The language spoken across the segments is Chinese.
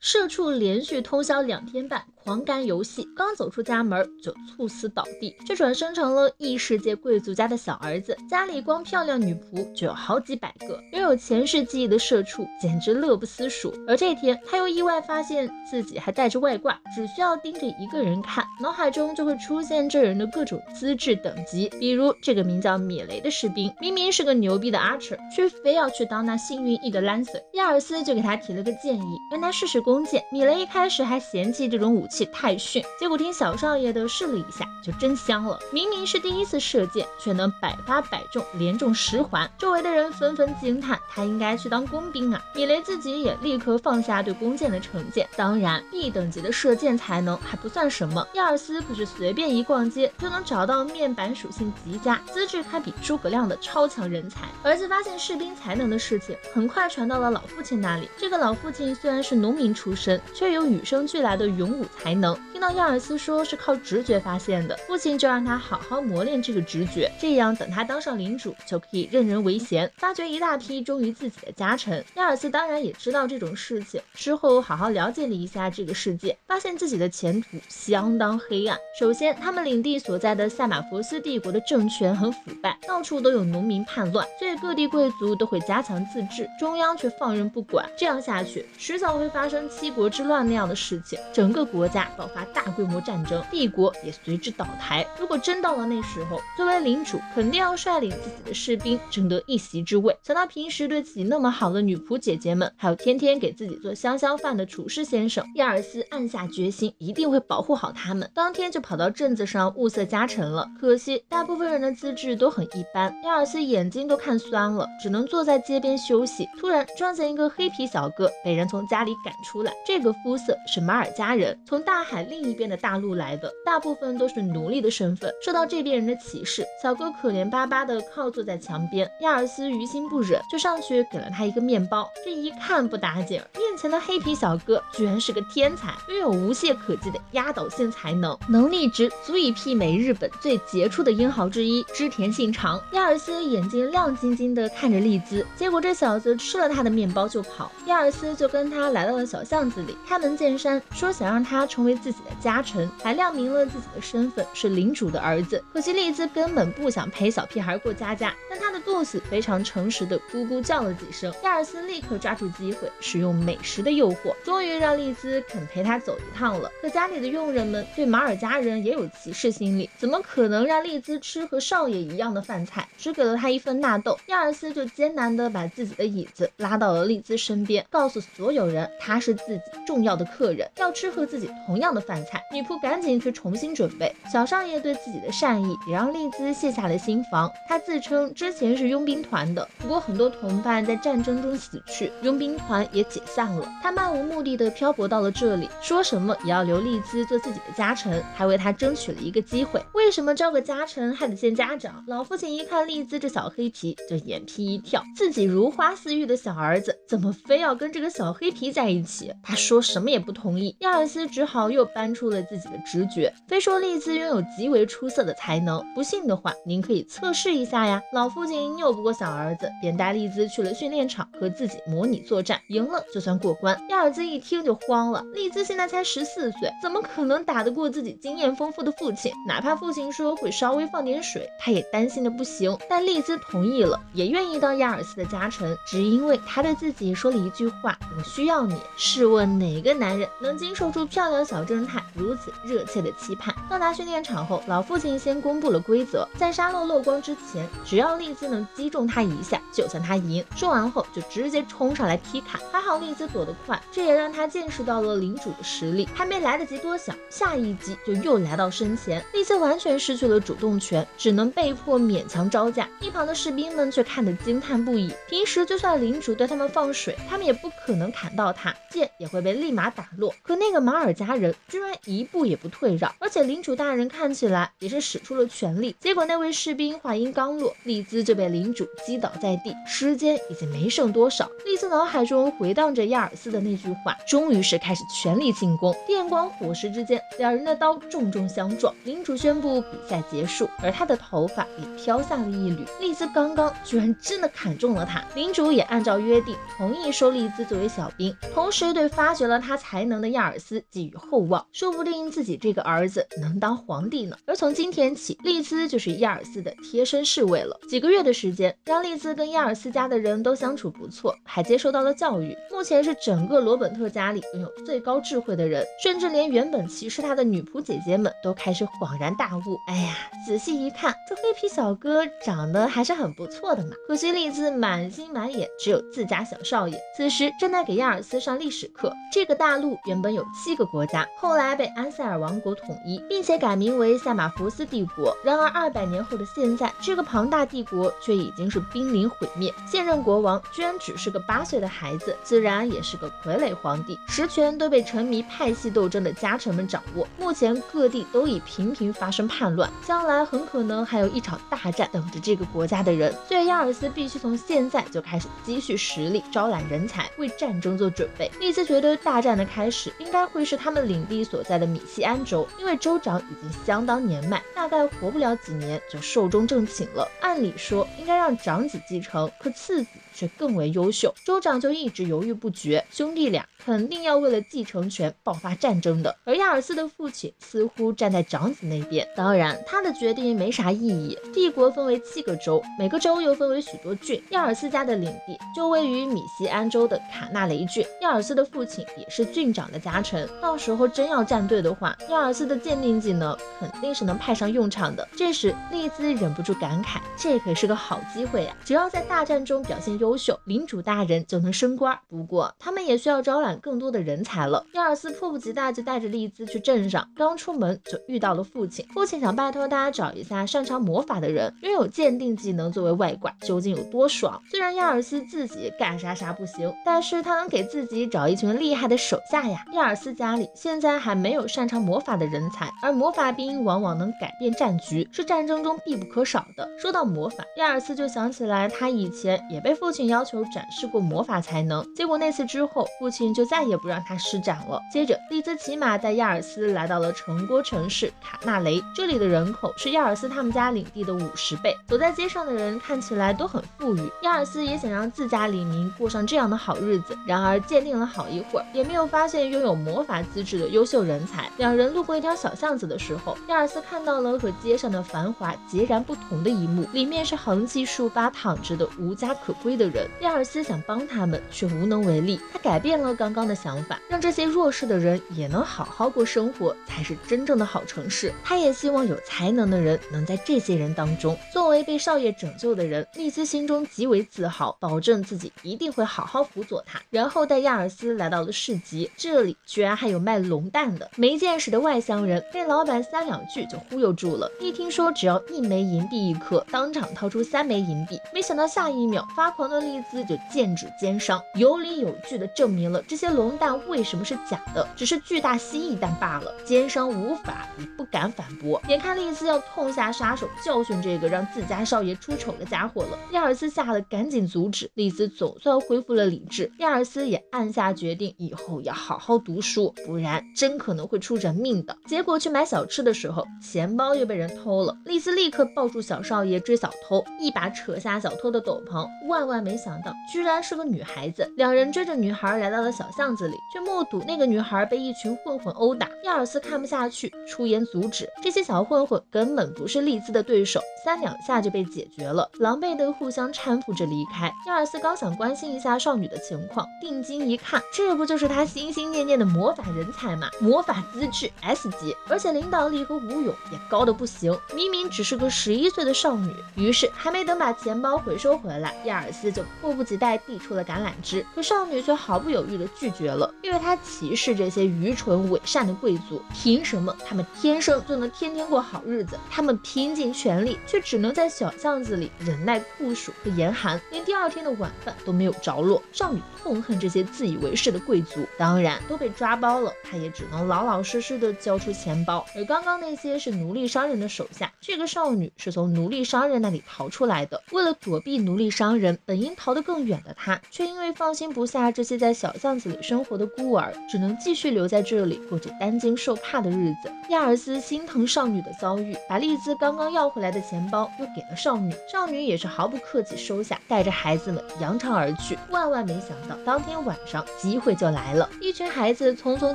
社畜连续通宵2天半，狂干游戏，刚走出家门就猝死倒地，却转生成了异世界贵族家的小儿子，家里光漂亮女仆就有好几百个，拥有前世记忆的社畜简直乐不思蜀。而这天，他又意外发现自己还带着外挂，只需要盯着一个人看，脑海中就会出现这人的各种资质等级，比如这个名叫米雷的士兵，明明是个牛逼的 Archer， 却非要去当那幸运翼的 Lancer。亚尔斯就给他提了个建议，让他试试弓箭。米雷一开始还嫌弃这种武器太逊，结果听小少爷的试了一下，就真香了。明明是第一次射箭，却能百发百中，连中10环。周围的人纷纷惊叹，他应该去当工兵啊！米雷自己也立刻放下对弓箭的成见。当然 ，B 等级的射箭才能还不算什么，亚尔斯可是随便一逛街就能找到面板属性极佳、资质堪比诸葛亮的超强人才。儿子发现士兵才能的事情，很快传到了老父亲那里。这个老父亲虽然是农民出身，却有与生俱来的勇武才能。听到亚尔斯说是靠直觉发现的，父亲就让他好好磨练这个直觉，这样等他当上领主就可以任人唯贤，发掘一大批忠于自己的家臣。亚尔斯当然也知道这种事情，之后好好了解了一下这个世界，发现自己的前途相当黑暗。首先，他们领地所在的塞马佛斯帝国的政权很腐败，到处都有农民叛乱，所以各地贵族都会加强自治，中央却放任不管。这样下去，迟早会发生七国之乱那样的事情，整个国家爆发大规模战争，帝国也随之倒台。如果真到了那时候，作为领主肯定要率领自己的士兵争得一席之位。想到平时对自己那么好的女仆姐姐们，还有天天给自己做香香饭的厨师先生，亚尔斯暗下决心一定会保护好他们。当天就跑到镇子上物色家臣了，可惜大部分人的资质都很一般，亚尔斯眼睛都看酸了，只能坐在街边休息。突然撞见一个黑皮小哥被人从家里赶出来，这个肤色是马尔加人，从大海另一边的大陆来的，大部分都是奴隶的身份，受到这边人的歧视。小哥可怜巴巴的靠坐在墙边，亚尔斯于心不忍，就上去给了他一个面包。这一看不打紧，面前的黑皮小哥居然是个天才，拥有无懈可击的压倒性才能，能力值足以媲美日本最杰出的英豪之一织田信长。亚尔斯眼睛亮晶晶的看着利兹，结果这小子吃了他的面包就跑。亚尔斯就跟他来到了小巷子里，开门见山说想让他成为自己的家臣，还亮明了自己的身份是领主的儿子。可惜利兹根本不想陪小屁孩过家家，但他的肚子非常诚实的咕咕叫了几声。亚尔斯立刻抓住机会，使用美食的诱惑，终于让利兹肯陪他走一趟了。可家里的佣人们对马尔加人也有歧视心理，怎么可能让利兹吃和少爷一样的饭菜，只给了他一份纳豆。亚尔斯就艰难地把自己的椅子拉到了利兹身边，告诉所有人他是自己重要的客人，要吃和自己同样的饭菜。女仆赶紧去重新准备。小少爷对自己的善意也让利兹卸下了心防，他自称之前是佣兵团的，不过很多同伴在战争中死去，佣兵团也解散了。他漫无目的的漂泊到了这里，说什么也要留利兹做自己的家臣，还为他争取了一个机会。为什么招个家臣还得见家长？老父亲一看利兹这小黑皮，就眼皮一跳，自己如花似玉的小儿子怎么非要跟这个小黑皮在一起？他说什么也不同意。亚尔斯只好又搬出了自己的直觉，非说利兹拥有极为出色的才能，不信的话您可以测试一下呀。老父亲拗不过小儿子，便带利兹去了训练场和自己模拟作战，赢了就算过关。亚尔斯一听就慌了，利兹现在才14岁，怎么可能打得过自己经验丰富的父亲？哪怕父亲说会稍微放点水，他也担心的不行。但利兹同意了，也愿意当亚尔斯的家臣，只因为他对自己说了一句话：我需要你。试问哪个男人能经受住漂亮小正太如此热切的期盼？到达训练场后，老父亲先公布了规则，在沙漏漏光之前，只要利兹能击中他一下，就算他赢。说完后就直接冲上来劈砍，还好利兹躲得快，这也让他见识到了领主的实力。还没来得及多想，下一击就又来到身前，利兹完全失去了主动权，只能被迫勉强招架。一旁的士兵们却看得惊叹不已，平时就算领主对他们放水，他们也不可能砍到他，剑也会被立马打落。可那个马尔加人居然一步也不退让，而且领主大人看起来也是使出了全力。结果那位士兵话音刚落，利兹就被领主击倒在地，时间已经没剩多少。利兹脑海中回荡着亚尔斯的那句话，终于是开始全力进攻。电光火石之间，两人的刀重重相撞，领主宣布比赛结束，而他的头发也飘下了一缕。利兹刚刚居然真的砍中了他，领主也按照约定同意收利兹作为小兵，同时以对发掘了他才能的亚尔斯寄予厚望，说不定自己这个儿子能当皇帝呢。而从今天起，丽兹就是亚尔斯的贴身侍卫了。几个月的时间，让丽兹跟亚尔斯家的人都相处不错，还接受到了教育。目前是整个罗本特家里拥有最高智慧的人，甚至连原本歧视他的女仆姐姐们都开始恍然大悟。哎呀，仔细一看，这黑皮小哥长得还是很不错的嘛。可惜丽兹满心满眼只有自家小少爷，此时正在给亚尔斯上历史课。这个大陆原本有7个国家，后来被安塞尔王国统一，并且改名为塞马福斯帝国。然而200年后的现在，这个庞大帝国却已经是濒临毁灭。现任国王居然只是个8岁的孩子，自然也是个傀儡皇帝，实权都被沉迷派系斗争的家臣们掌握。目前各地都已频频发生叛乱，将来很可能还有一场大战等着这个国家的人。所以亚尔斯必须从现在就开始积蓄实力，招揽人才，为战争做准备。丽兹觉得大战的开始应该会是他们领地所在的米西安州，因为州长已经相当年迈，大概活不了几年就寿终正寝了。按理说应该让长子继承，可次子却更为优秀，州长就一直犹豫不决，兄弟俩肯定要为了继承权爆发战争的。而亚尔斯的父亲似乎站在长子那边，当然他的决定没啥意义。帝国分为7个州，每个州又分为许多郡，亚尔斯家的领地就位于米西安州的卡纳雷郡，亚尔斯的父亲也是郡长的家臣，到时候真要站队的话，亚尔斯的鉴定技能肯定是能派上用场的。这时丽兹忍不住感慨，这可是个好机会啊，只要在大战中表现优秀，领主大人就能升官。不过他们也需要招揽更多的人才了。亚尔斯迫不及待就带着丽兹去镇上，刚出门就遇到了父亲。父亲想拜托他找一下擅长魔法的人，拥有鉴定技能作为外挂，究竟有多爽？虽然亚尔斯自己干啥啥不行，但是他能给自己找一群厉害的手下呀。亚尔斯家里现在还没有擅长魔法的人才，而魔法兵往往能改变战局，是战争中必不可少的。说到魔法，亚尔斯就想起来他以前也被父亲要求展示过魔法才能，结果那次之后，父亲就再也不让他施展了。接着丽兹骑马带亚尔斯来到了城郭城市卡纳雷，这里的人口是亚尔斯他们家领地的50倍，走在街上的人看起来都很富裕。亚尔斯也想让自家黎民过上这样的好日子，然而鉴定了好一会儿，也没有发现拥有魔法资质的优秀人才。两人路过一条小巷子的时候，亚尔斯看到了和街上的繁华截然不同的一幕，里面是横七竖八躺着的无家可归的人。亚尔斯想帮他们，却无能为力。他改变了刚刚的想法，让这些弱势的人也能好好过生活，才是真正的好城市。他也希望有才能的人能在这些人当中。作为被少爷拯救的人，丽兹心中极为自豪，保证自己一定会好好辅佐他。然后带亚尔斯来到了市集，这里居然还有卖龙蛋的。没见识的外乡人被老板3两句就忽悠住了，一听说只要1枚银币1颗，当场掏出3枚银币。没想到下一秒，发狂的丽兹就剑指奸商，有理有据地证明了这些龙蛋为什么是假的，只是巨大蜥蜴蛋罢了。奸商无法也不敢反驳。眼看丽兹要痛下杀手教训这个让自家少爷出丑的家伙了，亚尔斯吓得赶紧阻止。丽兹总算恢复了理智，亚尔斯也暗下决定，以后要好好读书，不然真可能会出人命的。结果去买小吃的时候，钱包又被人偷了。丽兹立刻抱住小少爷追小偷，一把扯下小偷的斗篷，万万没想到居然是个女孩子。两人追着女孩来到了小巷子里，却目睹那个女孩被一群混混殴打。亚尔斯看不下去，出言阻止。这些小混混根本不是丽兹的对手，3两下就被解决了，狼狈的互相搀扶着离开。亚尔斯刚想关心一下少女的情况，定睛一看，这不就是他心心念念的魔法人才吗？魔法资质 S 级，而且领导力和武勇也高的不行，明明只是个11岁的少女。于是还没等把钱包回收回来，亚尔斯就迫不及待递出了橄榄枝，可少女却毫不犹豫地拒绝了，因为她歧视这些愚蠢伪善的贵族。凭什么他们天生就能天天过好日子？他们拼尽全力，却只能在小巷子里忍耐酷暑和严寒，连第2天的晚饭都没有着落。少女痛恨这些自以为是的贵族，当然都被抓包了，她也只能老老实实的交出钱包。而刚刚那些是奴隶商人的手下，这个少女是从奴隶商人那里逃出来的。为了躲避奴隶商人，本应逃得更远的他，却因为放心不下这些在小巷子里生活的孤儿，只能继续留在这里过着担惊受怕的日子。亚尔斯心疼少女的遭遇，把丽兹刚刚要回来的钱包又给了少女，少女也是毫不客气收下，带着孩子们扬长而去。万万没想到，当天晚上机会就来了，一群孩子匆匆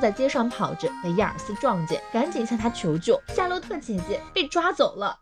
在街上跑着，被亚尔斯撞见，赶紧向他求救。夏洛特姐姐被抓走了。